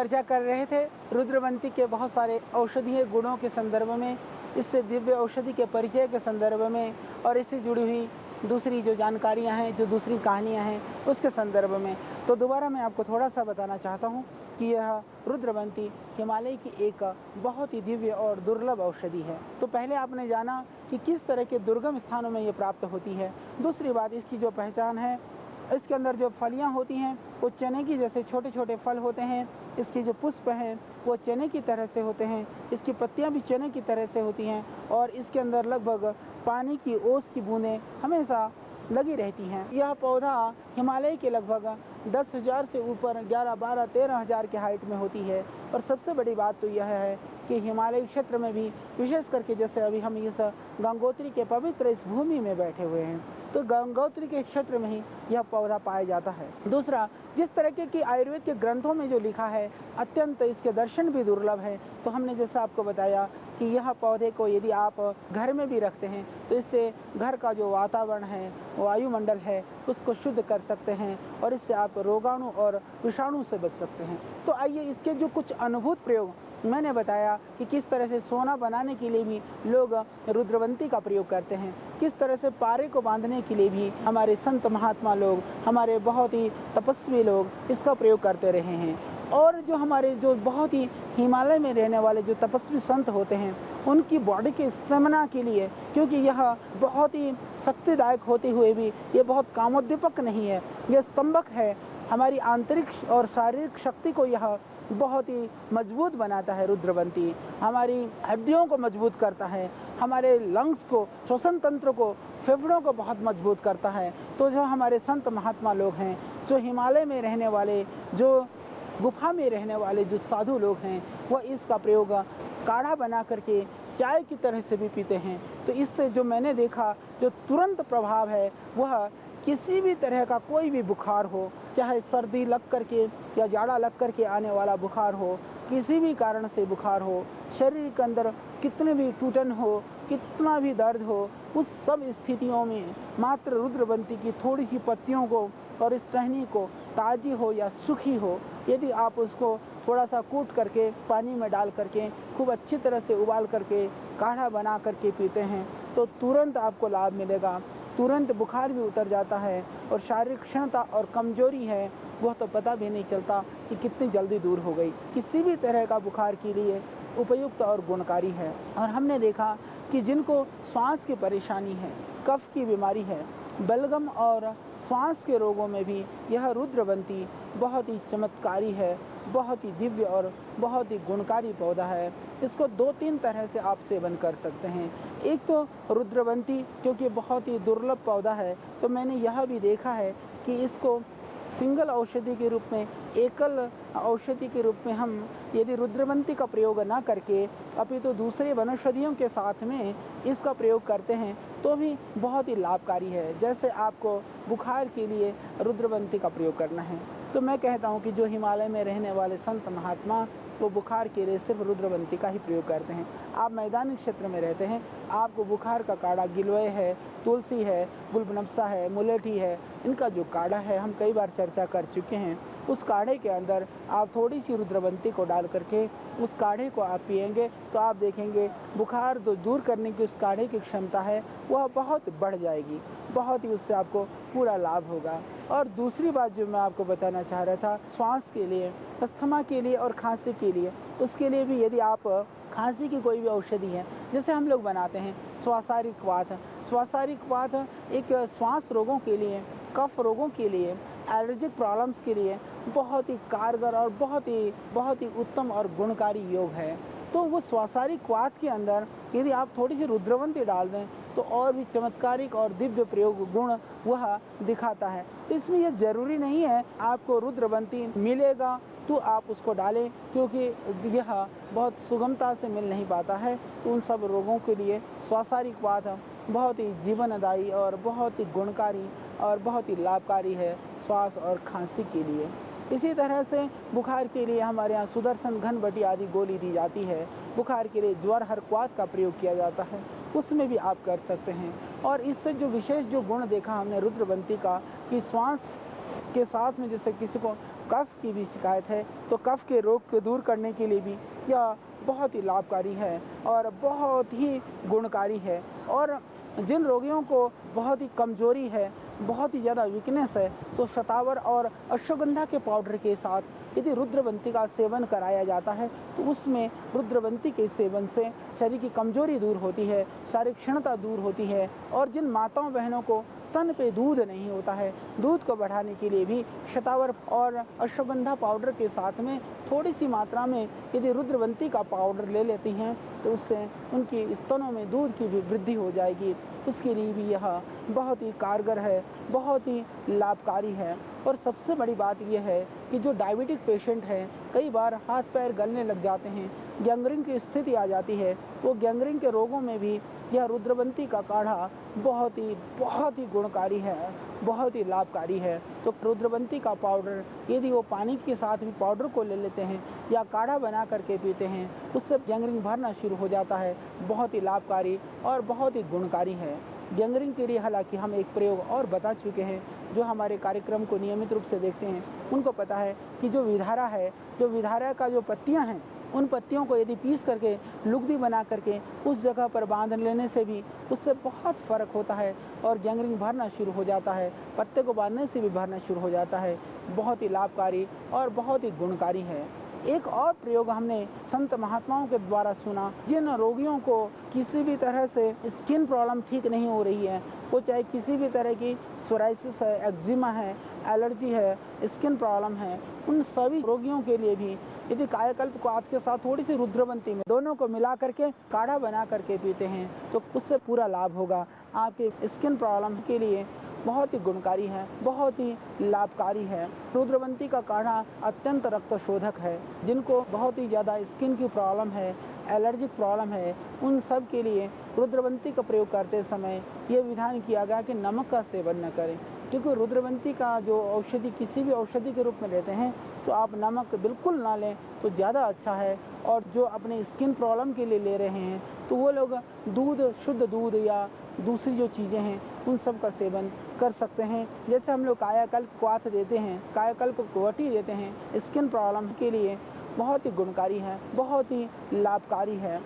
चर्चा कर रहे थे रुद्रवंती के बहुत सारे औषधीय गुणों के संदर्भ में, इससे दिव्य औषधि के परिचय के संदर्भ में और इससे जुड़ी हुई दूसरी जो जानकारियां हैं, जो दूसरी कहानियां हैं, उसके संदर्भ में। तो दोबारा मैं आपको थोड़ा सा बताना चाहता हूं कि यह रुद्रवंती हिमालय की एक बहुत ही दिव्य और दुर्लभ औषधि है। तो पहले आपने जाना कि किस तरह के दुर्गम स्थानों में ये प्राप्त होती है। दूसरी बात, इसकी जो पहचान है, इसके अंदर जो फलियां होती हैं वो चने की जैसे छोटे छोटे फल होते हैं। इसके जो पुष्प हैं वो चने की तरह से होते हैं। इसकी पत्तियां भी चने की तरह से होती हैं और इसके अंदर लगभग पानी की ओस की बूंदें हमेशा लगी रहती हैं। यह पौधा हिमालय के लगभग 10,000 से ऊपर 11, 12, 13,000 के हाइट में होती है। और सबसे बड़ी बात तो यह है कि हिमालय क्षेत्र में भी, विशेष करके जैसे अभी हम इस गंगोत्री के पवित्र इस भूमि में बैठे हुए हैं, तो गंगोत्री के क्षेत्र में ही यह पौधा पाया जाता है। दूसरा, जिस तरह की आयुर्वेद के ग्रंथों में जो लिखा है, अत्यंत इसके दर्शन भी दुर्लभ है। तो हमने जैसा आपको बताया कि यह पौधे को यदि आप घर में भी रखते हैं तो इससे घर का जो वातावरण है, वायुमंडल है, उसको शुद्ध कर सकते हैं और इससे आप रोगाणु और विषाणु से बच सकते हैं। तो आइए इसके जो कुछ अनुभूत प्रयोग मैंने बताया कि किस तरह से सोना बनाने के लिए भी लोग रुद्रवंती का प्रयोग करते हैं, किस तरह से पारे को बांधने के लिए भी हमारे संत महात्मा लोग, हमारे बहुत ही तपस्वी लोग इसका प्रयोग करते रहे हैं। और जो हमारे जो बहुत ही हिमालय में रहने वाले जो तपस्वी संत होते हैं, उनकी बॉडी के स्टेमिना के लिए, क्योंकि यह बहुत ही शक्तिदायक होते हुए भी ये बहुत कामोद्दीपक नहीं है, यह स्तंभक है। हमारी आंतरिक और शारीरिक शक्ति को यह बहुत ही मजबूत बनाता है। रुद्रवंती हमारी हड्डियों को मजबूत करता है, हमारे लंग्स को, श्वसन तंत्र को, फेफड़ों को बहुत मजबूत करता है। तो जो हमारे संत महात्मा लोग हैं, जो हिमालय में रहने वाले, जो गुफा में रहने वाले जो साधु लोग हैं, वह इसका प्रयोग काढ़ा बना करके चाय की तरह से भी पीते हैं। तो इससे जो मैंने देखा, जो तुरंत प्रभाव है, वह किसी भी तरह का कोई भी बुखार हो, चाहे सर्दी लग करके या जाड़ा लग करके आने वाला बुखार हो, किसी भी कारण से बुखार हो, शरीर के अंदर कितने भी टूटन हो, कितना भी दर्द हो, उस सब स्थितियों में मात्र रुद्रवंती की थोड़ी सी पत्तियों को और इस टहनी को, ताज़ी हो या सूखी हो, यदि आप उसको थोड़ा सा कूट करके पानी में डाल करके खूब अच्छी तरह से उबाल करके काढ़ा बना करके पीते हैं तो तुरंत आपको लाभ मिलेगा। तुरंत बुखार भी उतर जाता है और शारीरिक क्षमता और कमजोरी है वह तो पता भी नहीं चलता कि कितनी जल्दी दूर हो गई। किसी भी तरह का बुखार के लिए उपयुक्त और गुणकारी है। और हमने देखा कि जिनको श्वास की परेशानी है, कफ की बीमारी है, बलगम और श्वास के रोगों में भी यह रुद्रवंती बहुत ही चमत्कारी है, बहुत ही दिव्य और बहुत ही गुणकारी पौधा है। इसको 2-3 तरह से आप सेवन कर सकते हैं। एक तो रुद्रवंती क्योंकि बहुत ही दुर्लभ पौधा है, तो मैंने यह भी देखा है कि इसको सिंगल औषधि के रूप में, एकल औषधि के रूप में हम यदि रुद्रवंती का प्रयोग ना करके अपितु दूसरे वनौषधियों के साथ में इसका प्रयोग करते हैं तो भी बहुत ही लाभकारी है। जैसे आपको बुखार के लिए रुद्रवंती का प्रयोग करना है तो मैं कहता हूँ कि जो हिमालय में रहने वाले संत महात्मा वो बुखार के लिए सिर्फ रुद्रवंती का ही प्रयोग करते हैं। आप मैदानी क्षेत्र में रहते हैं, आपको बुखार का काढ़ा, गिलोय है, तुलसी है, गुलबनफसा है, मुलेठी है, इनका जो काढ़ा है हम कई बार चर्चा कर चुके हैं। उस काढ़े के अंदर आप थोड़ी सी रुद्रवंती को डाल करके उस काढ़े को आप पिएंगे तो आप देखेंगे बुखार जो दूर करने की उस काढ़े की क्षमता है वह बहुत बढ़ जाएगी, बहुत ही उससे आपको पूरा लाभ होगा। और दूसरी बात जो मैं आपको बताना चाह रहा था, श्वास के लिए, अस्थमा के लिए और खांसी के लिए, उसके लिए भी यदि आप खांसी की कोई भी औषधि है, जैसे हम लोग बनाते हैं स्वासारिक वात, स्वासारिक वात एक श्वास रोगों के लिए, कफ रोगों के लिए, एलर्जिक प्रॉब्लम्स के लिए बहुत ही कारगर और बहुत ही उत्तम और गुणकारी योग है। तो वो स्वासारिक वात के अंदर यदि आप थोड़ी सी रुद्रवंती डाल दें तो और भी चमत्कारिक और दिव्य प्रयोग गुण वह दिखाता है। तो इसमें यह जरूरी नहीं है आपको रुद्रवंती मिलेगा तो आप उसको डालें, क्योंकि यह बहुत सुगमता से मिल नहीं पाता है। तो उन सब रोगों के लिए स्वासारिक वात बहुत ही जीवनदायी और बहुत ही गुणकारी और बहुत ही लाभकारी है श्वास और खांसी के लिए। इसी तरह से बुखार के लिए हमारे यहाँ सुदर्शन घनबटी आदि गोली दी जाती है। बुखार के लिए ज्वर हरक्वात का प्रयोग किया जाता है, उसमें भी आप कर सकते हैं। और इससे जो विशेष जो गुण देखा हमने रुद्रवंती का कि श्वास के साथ में जैसे किसी को कफ की भी शिकायत है तो कफ के रोग को दूर करने के लिए भी यह बहुत ही लाभकारी है और बहुत ही गुणकारी है। और जिन रोगियों को बहुत ही कमजोरी है, बहुत ही ज़्यादा वीकनेस है, तो शतावर और अश्वगंधा के पाउडर के साथ यदि रुद्रवंती का सेवन कराया जाता है तो उसमें रुद्रवंती के सेवन से शरीर की कमजोरी दूर होती है, शारीरिक क्षीणता दूर होती है। और जिन माताओं बहनों को स्तन पे दूध नहीं होता है, दूध को बढ़ाने के लिए भी शतावर और अश्वगंधा पाउडर के साथ में थोड़ी सी मात्रा में यदि रुद्रवंती का पाउडर ले लेती हैं तो उससे उनकी स्तनों में दूध की भी वृद्धि हो जाएगी। उसके लिए भी यह बहुत ही कारगर है, बहुत ही लाभकारी है। और सबसे बड़ी बात यह है कि जो डायबिटिक पेशेंट हैं, कई बार हाथ पैर गलने लग जाते हैं, गैंग्रीन की स्थिति आ जाती है, तो गैंग्रीन के रोगों में भी यह रुद्रवंती का काढ़ा बहुत ही गुणकारी है, बहुत ही लाभकारी है। तो रुद्रवंती का पाउडर यदि वो पानी के साथ भी पाउडर को ले लेते हैं या काढ़ा बना करके पीते हैं, उससे गैंग्रीन भरना शुरू हो जाता है। बहुत ही लाभकारी और बहुत ही गुणकारी है। गैंग्रीन के लिए हालांकि हम एक प्रयोग और बता चुके हैं, जो हमारे कार्यक्रम को नियमित रूप से देखते हैं उनको पता है कि जो विधारा है, जो विधारा का जो पत्तियां हैं, उन पत्तियों को यदि पीस करके लुगदी बना करके उस जगह पर बांध लेने से भी उससे बहुत फ़र्क होता है और गैंग्रीन भरना शुरू हो जाता है। पत्ते को बांधने से भी भरना शुरू हो जाता है। बहुत ही लाभकारी और बहुत ही गुणकारी है। एक और प्रयोग हमने संत महात्माओं के द्वारा सुना, जिन रोगियों को किसी भी तरह से स्किन प्रॉब्लम ठीक नहीं हो रही है, वो चाहे किसी भी तरह की सोराइसिस है, एक्जिमा है, एलर्जी है, स्किन प्रॉब्लम है, उन सभी रोगियों के लिए भी यदि कायाकल्प को आपके साथ थोड़ी सी रुद्रवंती में दोनों को मिला करके काढ़ा बना करके पीते हैं तो उससे पूरा लाभ होगा। आपके स्किन प्रॉब्लम के लिए बहुत ही गुणकारी है, बहुत ही लाभकारी है। रुद्रवंती का काढ़ा अत्यंत रक्त शोधक है। जिनको बहुत ही ज़्यादा स्किन की प्रॉब्लम है, एलर्जिक प्रॉब्लम है, उन सब के लिए रुद्रवंती का प्रयोग करते समय ये विधान किया गया कि नमक का सेवन न करें, क्योंकि रुद्रवंती का जो औषधि किसी भी औषधि के रूप में लेते हैं तो आप नमक बिल्कुल ना लें तो ज़्यादा अच्छा है। और जो अपने स्किन प्रॉब्लम के लिए ले रहे हैं तो वो लोग दूध, शुद्ध दूध या दूसरी जो चीज़ें हैं उन सब का सेवन कर सकते हैं। जैसे हम लोग कायाकल्प क्वाथ देते हैं, कायाकल्प क्वटी देते हैं, स्किन प्रॉब्लम के लिए बहुत ही गुणकारी है, बहुत ही लाभकारी है।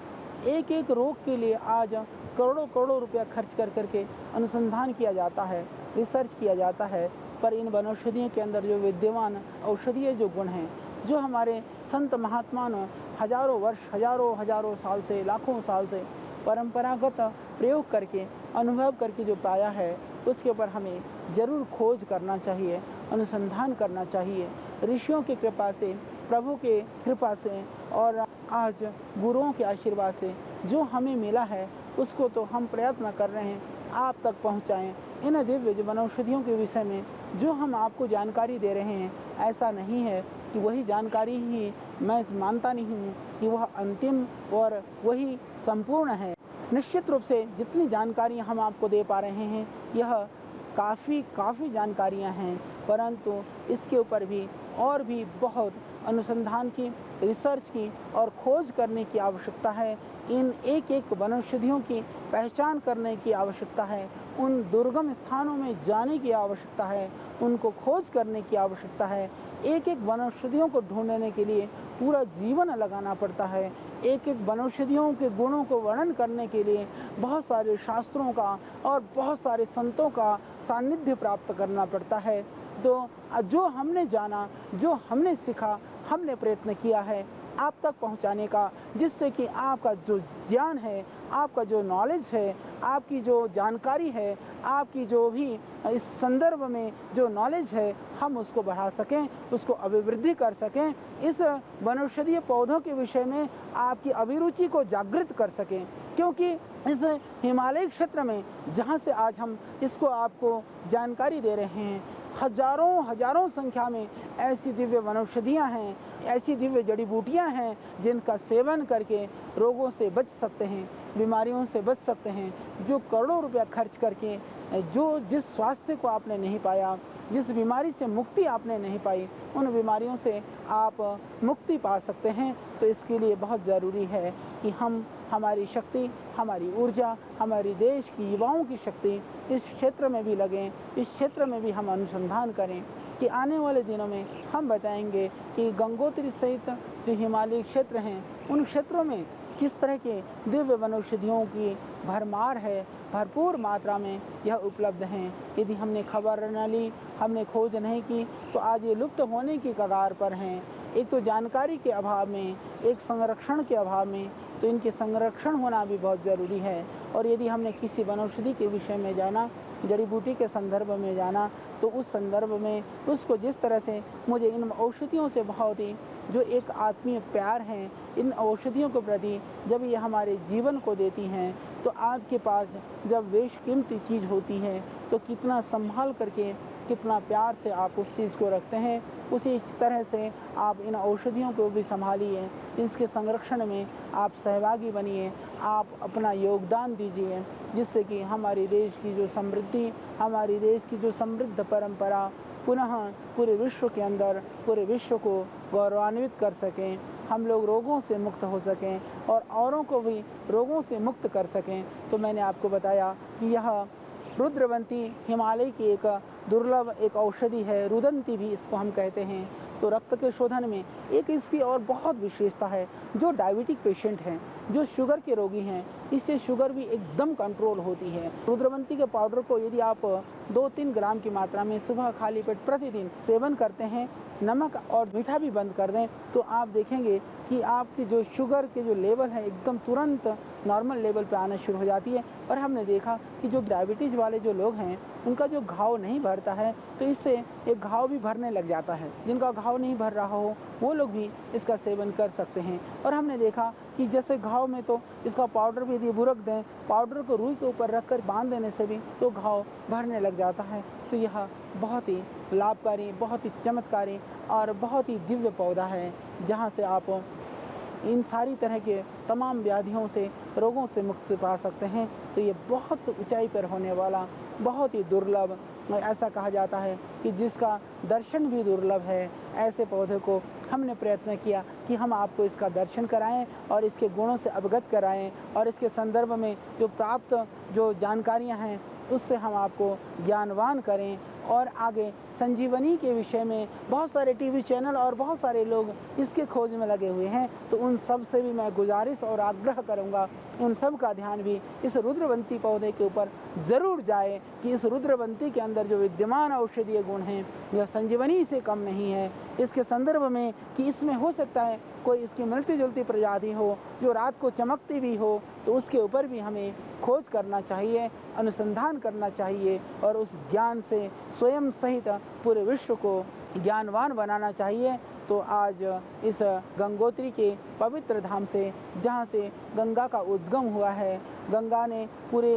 एक एक रोग के लिए आज करोड़ों करोड़ों रुपया खर्च कर करके अनुसंधान किया जाता है, रिसर्च किया जाता है, पर इन वनौषधियों के अंदर जो विद्यमान औषधीय जो गुण हैं, जो हमारे संत महात्मा ने हजारों वर्ष, हजारों साल से, लाखों साल से परंपरागत प्रयोग करके, अनुभव करके जो पाया है, उसके ऊपर हमें ज़रूर खोज करना चाहिए, अनुसंधान करना चाहिए। ऋषियों की कृपा से, प्रभु के कृपा से और आज गुरुओं के आशीर्वाद से जो हमें मिला है उसको तो हम प्रयत्न कर रहे हैं आप तक पहुंचाएं। इन दिव्य वनौषधियों के विषय में जो हम आपको जानकारी दे रहे हैं, ऐसा नहीं है कि वही जानकारी ही, मैं मानता नहीं हूँ कि वह अंतिम और वही संपूर्ण है। निश्चित रूप से जितनी जानकारियाँ हम आपको दे पा रहे हैं यह काफ़ी जानकारियाँ हैं, परंतु इसके ऊपर भी और भी बहुत अनुसंधान की, रिसर्च की और खोज करने की आवश्यकता है। इन एक एक वनौषधियों की पहचान करने की आवश्यकता है, उन दुर्गम स्थानों में जाने की आवश्यकता है, उनको खोज करने की आवश्यकता है। एक एक वनौषधियों को ढूंढने के लिए पूरा जीवन लगाना पड़ता है। एक एक वनौषधियों के गुणों को वर्णन करने के लिए बहुत सारे शास्त्रों का और बहुत सारे संतों का सानिध्य प्राप्त करना पड़ता है। तो जो हमने जाना, जो हमने सीखा, हमने प्रयत्न किया है आप तक पहुंचाने का, जिससे कि आपका जो ज्ञान है, आपका जो नॉलेज है, आपकी जो जानकारी है, आपकी जो भी इस संदर्भ में जो नॉलेज है, हम उसको बढ़ा सकें, उसको अभिवृद्धि कर सकें, इस वनौषधीय पौधों के विषय में आपकी अभिरुचि को जागृत कर सकें। क्योंकि इस हिमालय क्षेत्र में जहाँ से आज हम इसको आपको जानकारी दे रहे हैं, हजारों संख्या में ऐसी दिव्य वनौषधियाँ हैं, ऐसी दिव्य जड़ी बूटियाँ हैं जिनका सेवन करके रोगों से बच सकते हैं, बीमारियों से बच सकते हैं। जो करोड़ों रुपया खर्च करके जो जिस स्वास्थ्य को आपने नहीं पाया, जिस बीमारी से मुक्ति आपने नहीं पाई, उन बीमारियों से आप मुक्ति पा सकते हैं। तो इसके लिए बहुत ज़रूरी है कि हम हमारी शक्ति, हमारी ऊर्जा, हमारी देश की युवाओं की शक्ति इस क्षेत्र में भी लगें, इस क्षेत्र में भी हम अनुसंधान करें। कि आने वाले दिनों में हम बताएंगे कि गंगोत्री सहित जो हिमालयी क्षेत्र हैं उन क्षेत्रों में किस तरह के दिव्य वनौषधियों की भरमार है, भरपूर मात्रा में यह उपलब्ध हैं। यदि हमने खबर न ली, हमने खोज नहीं की, तो आज ये लुप्त होने की कगार पर हैं। एक तो जानकारी के अभाव में, एक संरक्षण के अभाव में, तो इनके संरक्षण होना भी बहुत ज़रूरी है। और यदि हमने किसी वनौषधि के विषय में जाना, जड़ी बूटी के संदर्भ में जाना, तो उस संदर्भ में उसको जिस तरह से मुझे इन औषधियों से बहुत ही जो एक आत्मीय प्यार है, इन औषधियों के प्रति जब ये हमारे जीवन को देती हैं, तो आपके पास जब बेशकीमती चीज़ होती है तो कितना संभाल करके, कितना प्यार से आप उस चीज़ को रखते हैं, उसी तरह से आप इन औषधियों को भी संभालिए, इसके संरक्षण में आप सहभागी बनिए, आप अपना योगदान दीजिए, जिससे कि हमारे देश की जो समृद्धि, हमारे देश की जो समृद्ध परंपरा पुनः पूरे विश्व के अंदर, पूरे विश्व को गौरवान्वित कर सकें, हम लोग रोगों से मुक्त हो सकें और औरों को भी रोगों से मुक्त कर सकें। तो मैंने आपको बताया कि यह रुद्रवंती हिमालय की एक दुर्लभ एक औषधि है, रुदंती भी इसको हम कहते हैं। तो रक्त के शोधन में एक इसकी और बहुत विशेषता है, जो डायबिटिक पेशेंट हैं, जो शुगर के रोगी हैं, इससे शुगर भी एकदम कंट्रोल होती है। रुद्रवंती के पाउडर को यदि आप 2-3 ग्राम की मात्रा में सुबह खाली पेट प्रतिदिन सेवन करते हैं, नमक और मीठा भी बंद कर दें, तो आप देखेंगे कि आपकी जो शुगर के जो लेवल है एकदम तुरंत नॉर्मल लेवल पे आना शुरू हो जाती है। और हमने देखा कि जो डायबिटीज़ वाले जो लोग हैं उनका जो घाव नहीं भरता है, तो इससे एक घाव भी भरने लग जाता है। जिनका घाव नहीं भर रहा हो वो लोग भी इसका सेवन कर सकते हैं। और हमने देखा कि जैसे घाव में तो इसका पाउडर भी यदि बुरक दें, पाउडर को रुई के ऊपर रख कर बांध देने से भी तो घाव भरने लग जाता है। तो यह बहुत ही लाभकारी, बहुत ही चमत्कारी और बहुत ही दिव्य पौधा है, जहाँ से आप इन सारी तरह के तमाम व्याधियों से, रोगों से मुक्ति पा सकते हैं। तो ये बहुत ऊंचाई पर होने वाला, बहुत ही दुर्लभ, ऐसा कहा जाता है कि जिसका दर्शन भी दुर्लभ है, ऐसे पौधे को हमने प्रयत्न किया कि हम आपको इसका दर्शन कराएं और इसके गुणों से अवगत कराएं और इसके संदर्भ में जो प्राप्त जो जानकारियां हैं उससे हम आपको ज्ञानवान करें। और आगे संजीवनी के विषय में बहुत सारे टीवी चैनल और बहुत सारे लोग इसके खोज में लगे हुए हैं, तो उन सब से भी मैं गुजारिश और आग्रह करूंगा, उन सब का ध्यान भी इस रुद्रवंती पौधे के ऊपर ज़रूर जाए कि इस रुद्रवंती के अंदर जो विद्यमान औषधीय गुण हैं यह संजीवनी से कम नहीं है। इसके संदर्भ में कि इसमें हो सकता है कोई इसकी मिलती जुलती प्रजाति हो जो रात को चमकती भी हो, तो उसके ऊपर भी हमें खोज करना चाहिए, अनुसंधान करना चाहिए और उस ज्ञान से स्वयं सहित पूरे विश्व को ज्ञानवान बनाना चाहिए। तो आज इस गंगोत्री के पवित्र धाम से, जहाँ से गंगा का उद्गम हुआ है, गंगा ने पूरे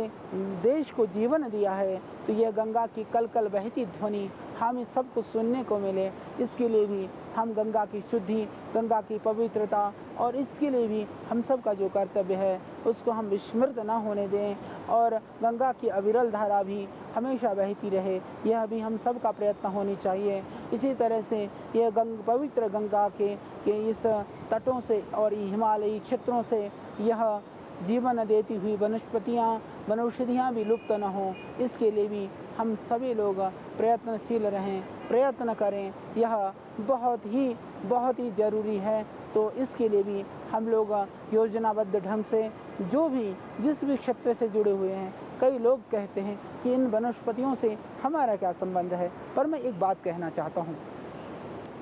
देश को जीवन दिया है, तो यह गंगा की कल कल बहती ध्वनि हम इस सब को सुनने को मिले, इसके लिए भी हम गंगा की शुद्धि, गंगा की पवित्रता और इसके लिए भी हम सब का जो कर्तव्य है उसको हम विस्मृत न होने दें और गंगा की अविरल धारा भी हमेशा बहती रहे, यह भी हम सब का प्रयत्न होनी चाहिए। इसी तरह से यह पवित्र गंगा के इस तटों से और हिमालयी क्षेत्रों से यह जीवन देती हुई वनस्पतियाँ, वनौषधियाँ भी लुप्त न हों, इसके लिए भी हम सभी लोग प्रयत्नशील रहें, प्रयत्न करें, यह बहुत ही ज़रूरी है। तो इसके लिए भी हम लोग योजनाबद्ध ढंग से जो भी जिस भी क्षेत्र से जुड़े हुए हैं, कई लोग कहते हैं कि इन वनस्पतियों से हमारा क्या संबंध है, पर मैं एक बात कहना चाहता हूँ।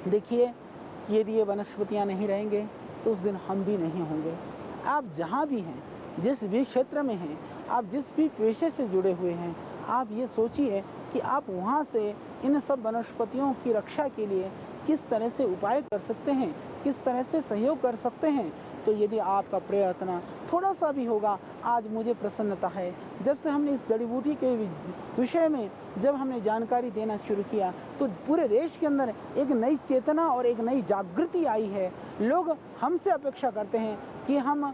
देखिए, यदि ये वनस्पतियाँ नहीं रहेंगे तो उस दिन हम भी नहीं होंगे। आप जहाँ भी हैं, जिस भी क्षेत्र में हैं, आप जिस भी पेशे से जुड़े हुए हैं, आप ये सोचिए कि आप वहाँ से इन सब वनस्पतियों की रक्षा के लिए किस तरह से उपाय कर सकते हैं, किस तरह से सहयोग कर सकते हैं। तो यदि आपका प्रयत्न थोड़ा सा भी होगा, आज मुझे प्रसन्नता है, जब से हमने इस जड़ी बूटी के विषय में जब हमने जानकारी देना शुरू किया तो पूरे देश के अंदर एक नई चेतना और एक नई जागृति आई है। लोग हमसे अपेक्षा करते हैं कि हम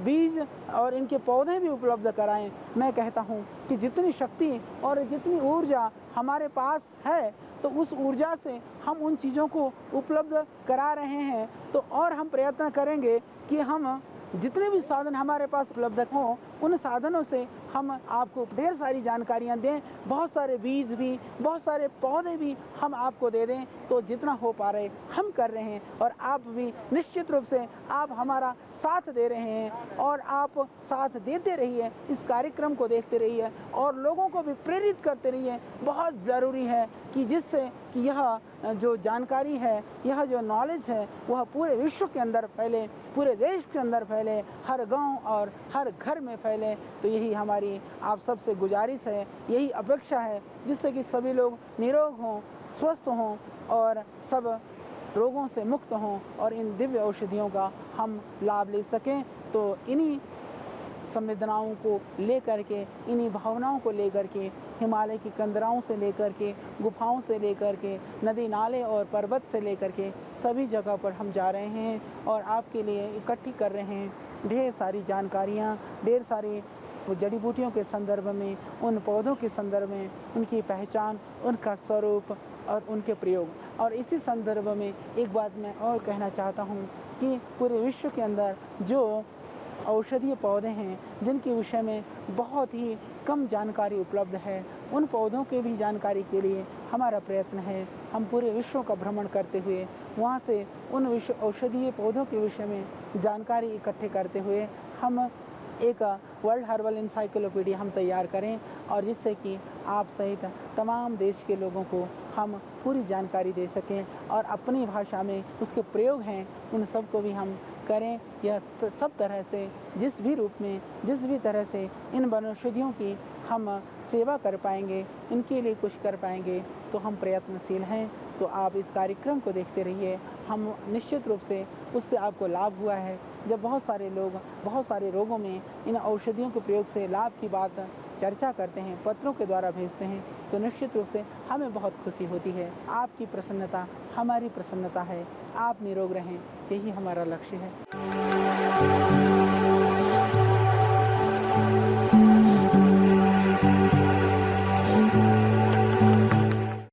बीज और इनके पौधे भी उपलब्ध कराएं। मैं कहता हूं कि जितनी शक्ति और जितनी ऊर्जा हमारे पास है, तो उस ऊर्जा से हम उन चीज़ों को उपलब्ध करा रहे हैं, तो और हम प्रयत्न करेंगे कि हम जितने भी साधन हमारे पास उपलब्ध हों, उन साधनों से हम आपको ढेर सारी जानकारियाँ दें, बहुत सारे बीज भी, बहुत सारे पौधे भी हम आपको दे दें, तो जितना हो पा रहे हम कर रहे हैं। और आप भी निश्चित रूप से आप हमारा साथ दे रहे हैं और आप साथ देते रहिए, इस कार्यक्रम को देखते रहिए और लोगों को भी प्रेरित करते रहिए। बहुत ज़रूरी है कि जिससे कि यह जो जानकारी है, यह जो नॉलेज है, वह पूरे विश्व के अंदर फैले, पूरे देश के अंदर फैले, हर गांव और हर घर में फैले। तो यही हमारी आप सबसे गुजारिश है, यही अपेक्षा है, जिससे कि सभी लोग निरोग हों, स्वस्थ हों और सब रोगों से मुक्त हों और इन दिव्य औषधियों का हम लाभ ले सकें। तो इन्हीं संवेदनाओं को लेकर के, इन्हीं भावनाओं को लेकर के, हिमालय की कंदराओं से लेकर के, गुफाओं से लेकर के, नदी नाले और पर्वत से लेकर के सभी जगह पर हम जा रहे हैं और आपके लिए इकट्ठी कर रहे हैं ढेर सारी जानकारियाँ, ढेर सारी जड़ी बूटियों के संदर्भ में, उन पौधों के संदर्भ में, उनकी पहचान, उनका स्वरूप और उनके प्रयोग। और इसी संदर्भ में एक बात मैं और कहना चाहता हूँ कि पूरे विश्व के अंदर जो औषधीय पौधे हैं, जिनके विषय में बहुत ही कम जानकारी उपलब्ध है, उन पौधों के भी जानकारी के लिए हमारा प्रयत्न है। हम पूरे विश्व का भ्रमण करते हुए वहाँ से उन विश्व औषधीय पौधों के विषय में जानकारी इकट्ठे करते हुए हम एक वर्ल्ड हर्बल इंसाइक्लोपीडिया हम तैयार करें और जिससे कि आप सहित तमाम देश के लोगों को हम पूरी जानकारी दे सकें और अपनी भाषा में उसके प्रयोग हैं उन सब को भी हम करें। यह सब तरह से जिस भी रूप में, जिस भी तरह से इन वनौषधियों की हम सेवा कर पाएंगे, इनके लिए कुछ कर पाएंगे, तो हम प्रयत्नशील हैं। तो आप इस कार्यक्रम को देखते रहिए। हम निश्चित रूप से उससे आपको लाभ हुआ है। जब बहुत सारे लोग बहुत सारे रोगों में इन औषधियों के प्रयोग से लाभ की बात चर्चा करते हैं, पत्रों के द्वारा भेजते हैं, तो निश्चित रूप से हमें बहुत खुशी होती है। आपकी प्रसन्नता हमारी प्रसन्नता है। आप निरोग रहें, यही हमारा लक्ष्य है।